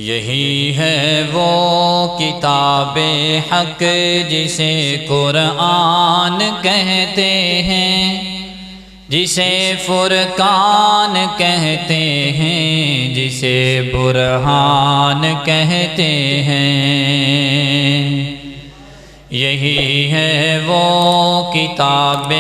یہی ہے وہ کتاب حق جسے قرآن کہتے ہیں، جسے فرقان کہتے ہیں، جسے برہان کہتے ہیں۔ یہی ہے وہ کتاب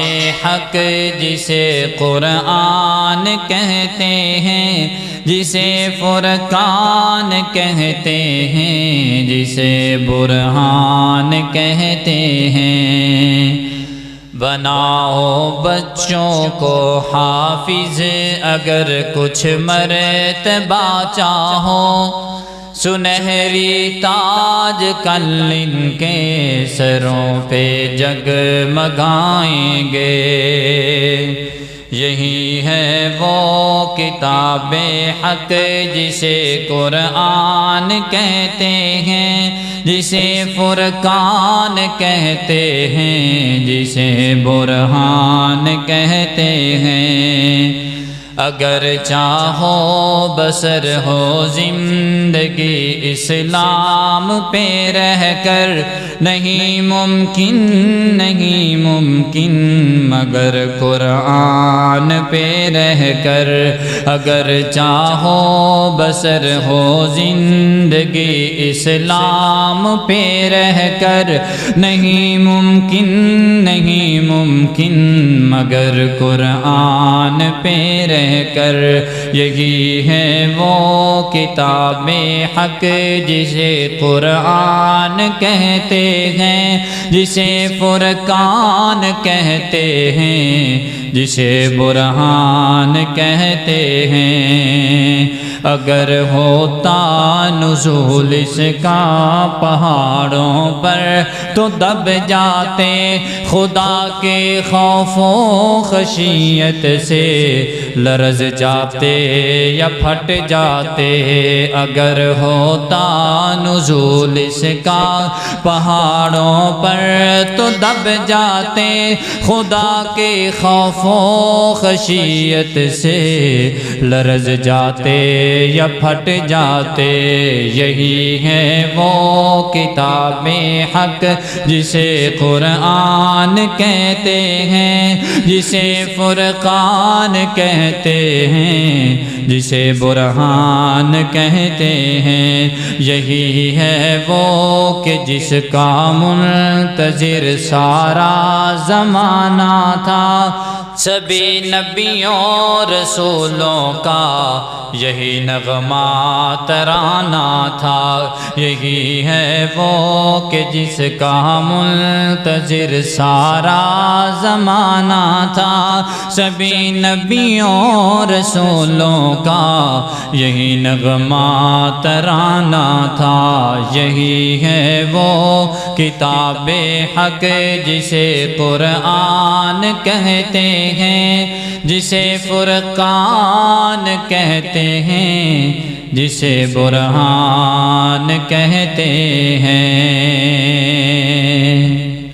حق جسے قرآن کہتے ہیں، جسے فرقان کہتے ہیں، جسے برہان کہتے ہیں۔ بناؤ بچوں کو حافظ اگر کچھ مرتبہ چاہو، سنہری تاج کل ان کے سروں پہ جگمگائیں گے۔ یہی ہے وہ کتاب حق جسے قرآن کہتے ہیں، جسے فرقان کہتے ہیں، جسے برہان کہتے ہیں۔ اگر چاہو بسر ہو زندگی اسلام پہ رہ کر، نہیں ممکن نہیں ممکن مگر قرآن پہ رہ کر۔ اگر چاہو بسر ہو زندگی اسلام پہ رہ کر، نہیں ممکن نہیں ممکن مگر قرآن پہ رہ کر۔ یہی ہے وہ کتاب حق جسے قرآن کہتے ہیں، جسے فرقان کہتے ہیں، جسے برہان کہتے ہیں۔ اگر ہوتا نزول اس کا پہاڑوں پر تو دب جاتے، خدا کے خوف و خشیت سے لرز جاتے یا پھٹ جاتے۔ اگر ہوتا نزول اس کا پہاڑوں پر تو دب جاتے، خدا کے خوف و خشیت سے لرز جاتے یا پھٹ جاتے۔ یہی ہے وہ کتاب حق جسے قرآن کہتے ہیں، جسے فرقان کہتے ہیں، جسے برہان کہتے ہیں۔ یہی ہے وہ کہ جس کا منتظر سارا زمانہ تھا، سبھی نبیوں رسولوں کا یہی نغمہ ترانہ تھا۔ یہی ہے وہ کہ جس کا منتظر سارا زمانہ تھا، سبھی نبیوں رسولوں کا یہی نغمہ ترانہ تھا۔ یہی ہے وہ کتاب حق جسے قرآن کہتے ہیں، جسے فرقان کہتے ہیں، جسے برہان کہتے ہیں۔